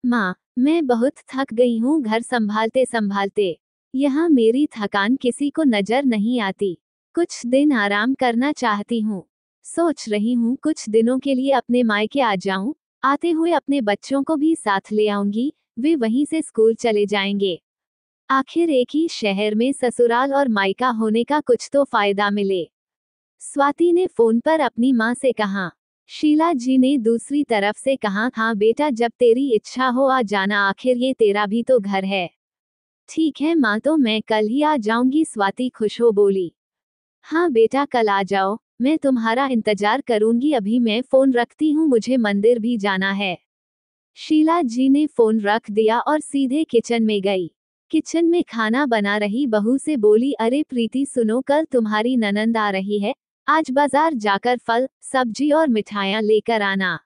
माँ, मैं बहुत थक गई हूँ घर संभालते संभालते। यहाँ मेरी थकान किसी को नजर नहीं आती। कुछ दिन आराम करना चाहती हूँ। सोच रही हूँ कुछ दिनों के लिए अपने मायके आ जाऊं। आते हुए अपने बच्चों को भी साथ ले आऊंगी। वे वहीं से स्कूल चले जाएंगे। आखिर एक ही शहर में ससुराल और मायका होने का कुछ तो फायदा मिले। स्वाति ने फोन पर अपनी माँ से कहा। शीला जी ने दूसरी तरफ से कहा, हाँ बेटा, जब तेरी इच्छा हो आ जाना, आखिर ये तेरा भी तो घर है। ठीक है माँ, तो मैं कल ही आ जाऊंगी, स्वाति खुश हो बोली। हाँ बेटा, कल आ जाओ, मैं तुम्हारा इंतजार करूंगी। अभी मैं फोन रखती हूँ, मुझे मंदिर भी जाना है। शीला जी ने फोन रख दिया और सीधे किचन में गई। किचन में खाना बना रही बहू से बोली, अरे प्रीति सुनो, कल तुम्हारी ननंद आ रही है। आज बाजार जाकर फल, सब्जी और मिठाइयाँ लेकर आना।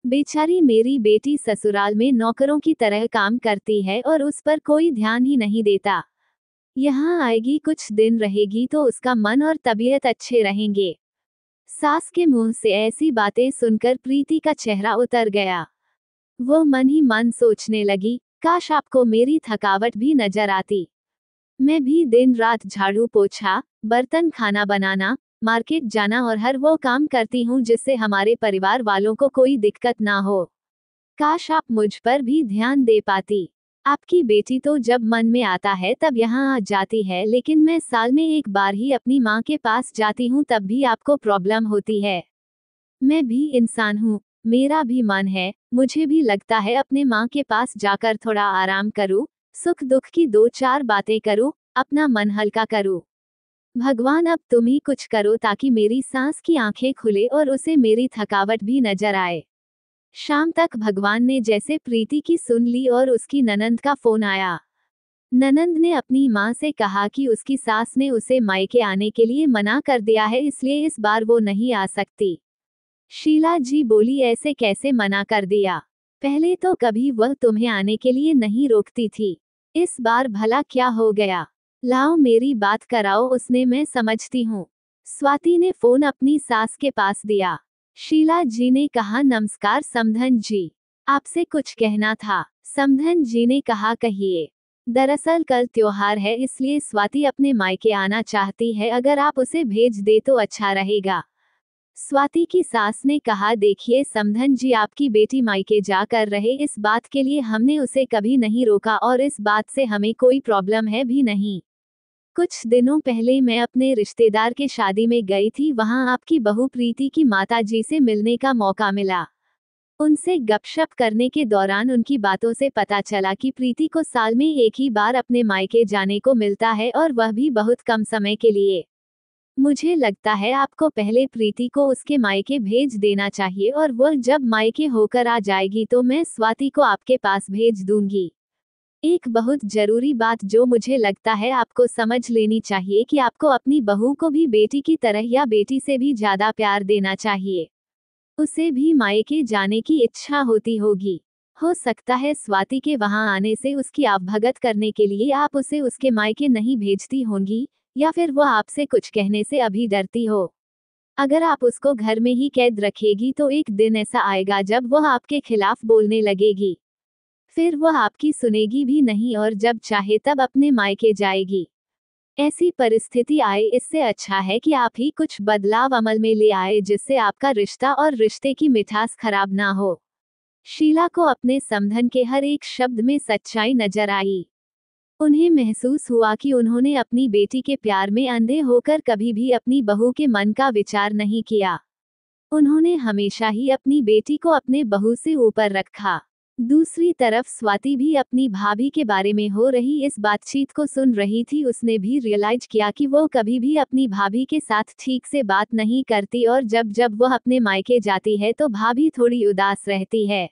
बेचारी मेरी बेटी ससुराल में नौकरों की तरह काम करती है और उस पर कोई ध्यान ही नहीं देता। यहाँ आएगी, कुछ दिन रहेगी तो उसका मन और तबीयत अच्छे रहेंगे। सास के मुंह से ऐसी बातें सुनकर प्रीति का चेहरा उतर गया। वो मन ही मन सोचने लगी, काश आपको मेरी थकावट भी नजर आती। मैं भी दिन रात झाड़ू पोछा, बर्तन, खाना बनाना, मार्केट जाना और हर वो काम करती हूँ जिससे हमारे परिवार वालों को कोई दिक्कत ना हो। काश आप मुझ पर भी ध्यान दे पाती। आपकी बेटी तो जब मन में आता है तब यहाँ आ जाती है, लेकिन मैं साल में एक बार ही अपनी माँ के पास जाती हूँ, तब भी आपको प्रॉब्लम होती है। मैं भी इंसान हूँ, मेरा भी मन है, मुझे भी लगता है अपने माँ के पास जाकर थोड़ा आराम करूँ, सुख दुख की दो चार बातें करूँ, अपना मन हल्का करूँ। भगवान, अब तुम ही कुछ करो ताकि मेरी सांस की आंखें खुले और उसे मेरी थकावट भी नजर आए। शाम तक भगवान ने जैसे प्रीति की सुन ली और उसकी ननंद का फोन आया। ननंद ने अपनी माँ से कहा कि उसकी सास ने उसे मायके आने के लिए मना कर दिया है, इसलिए इस बार वो नहीं आ सकती। शीला जी बोली, ऐसे कैसे मना कर दिया? पहले तो कभी वह तुम्हें आने के लिए नहीं रोकती थी, इस बार भला क्या हो गया? लाओ मेरी बात कराओ उसने, मैं समझती हूँ। स्वाति ने फोन अपनी सास के पास दिया। शीला जी ने कहा, नमस्कार समधन जी, आपसे कुछ कहना था। समधन जी ने कहा, कहिए। दरअसल कल त्योहार है, इसलिए स्वाति अपने मायके आना चाहती है, अगर आप उसे भेज दे तो अच्छा रहेगा। स्वाति की सास ने कहा, देखिए समधन जी, आपकी बेटी मायके जा कर रहे, इस बात के लिए हमने उसे कभी नहीं रोका और इस बात से हमें कोई प्रॉब्लम है भी नहीं। कुछ दिनों पहले मैं अपने रिश्तेदार के शादी में गई थी, वहां आपकी बहू प्रीति की माता जी से मिलने का मौका मिला। उनसे गपशप करने के दौरान उनकी बातों से पता चला कि प्रीति को साल में एक ही बार अपने मायके जाने को मिलता है और वह भी बहुत कम समय के लिए। मुझे लगता है आपको पहले प्रीति को उसके मायके भेज देना चाहिए और वह जब मायके होकर आ जाएगी तो मैं स्वाति को आपके पास भेज दूंगी। एक बहुत जरूरी बात जो मुझे लगता है आपको समझ लेनी चाहिए कि आपको अपनी बहू को भी बेटी की तरह या बेटी से भी ज्यादा प्यार देना चाहिए। उसे भी मायके जाने की इच्छा होती होगी। हो सकता है स्वाति के वहां आने से उसकी आवभगत करने के लिए आप उसे उसके मायके नहीं भेजती होंगी, या फिर वह आपसे कुछ कहने से अभी डरती हो। अगर आप उसको घर में ही कैद रखेगी तो एक दिन ऐसा आएगा जब वह आपके खिलाफ बोलने लगेगी। फिर वह आपकी सुनेगी भी नहीं और जब चाहे तब अपने मायके जाएगी। ऐसी परिस्थिति आए, इससे अच्छा है कि आप ही कुछ बदलाव अमल में ले आए जिससे आपका रिश्ता और रिश्ते की मिठास खराब ना हो। शीला को अपने समधन के हर एक शब्द में सच्चाई नजर आई। उन्हें महसूस हुआ कि उन्होंने अपनी बेटी के प्यार में अंधे होकर कभी भी अपनी बहू के मन का विचार नहीं किया। उन्होंने हमेशा ही अपनी बेटी को अपने बहू से ऊपर रखा। दूसरी तरफ स्वाति भी अपनी भाभी के बारे में हो रही इस बातचीत को सुन रही थी। उसने भी रियलाइज किया कि वो कभी भी अपनी भाभी के साथ ठीक से बात नहीं करती और जब जब वह अपने मायके जाती है तो भाभी थोड़ी उदास रहती है।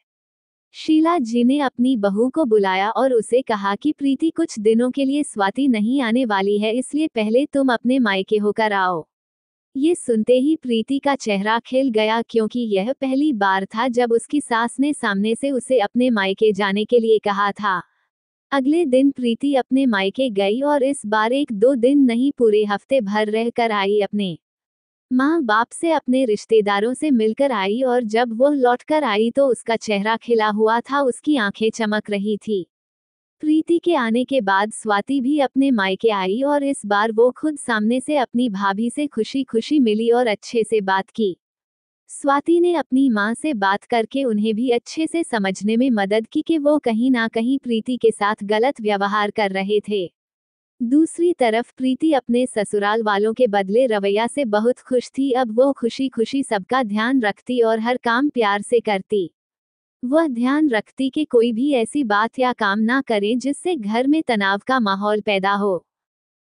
शीला जी ने अपनी बहू को बुलाया और उसे कहा कि प्रीति कुछ दिनों के लिए स्वाति नहीं आने वाली है, इसलिए पहले तुम अपने मायके होकर आओ। ये सुनते ही प्रीति का चेहरा खिल गया, क्योंकि यह पहली बार था जब उसकी सास ने सामने से उसे अपने मायके जाने के लिए कहा था। अगले दिन प्रीति अपने मायके गई और इस बार एक दो दिन नहीं, पूरे हफ्ते भर रहकर आई अपने माँ बाप से अपने रिश्तेदारों से मिलकर आई और जब वो लौटकर आई तो उसका चेहरा खिला हुआ था, उसकी आंखें चमक रही थी। प्रीति के आने के बाद स्वाति भी अपने मायके आई और इस बार वो खुद सामने से अपनी भाभी से खुशी खुशी मिली और अच्छे से बात की। स्वाति ने अपनी माँ से बात करके उन्हें भी अच्छे से समझने में मदद की कि वो कहीं ना कहीं प्रीति के साथ गलत व्यवहार कर रहे थे। दूसरी तरफ प्रीति अपने ससुराल वालों के बदले रवैया से बहुत खुश थी। अब वो खुशी खुशी सबका ध्यान रखती और हर काम प्यार से करती। वह ध्यान रखती कि कोई भी ऐसी बात या काम ना करे जिससे घर में तनाव का माहौल पैदा हो।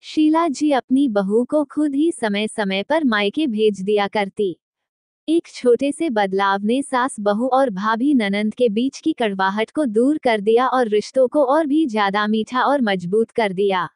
शीला जी अपनी बहू को खुद ही समय समय पर मायके भेज दिया करती। एक छोटे से बदलाव ने सास बहू और भाभी ननंद के बीच की कड़वाहट को दूर कर दिया और रिश्तों को और भी ज्यादा मीठा और मजबूत कर दिया।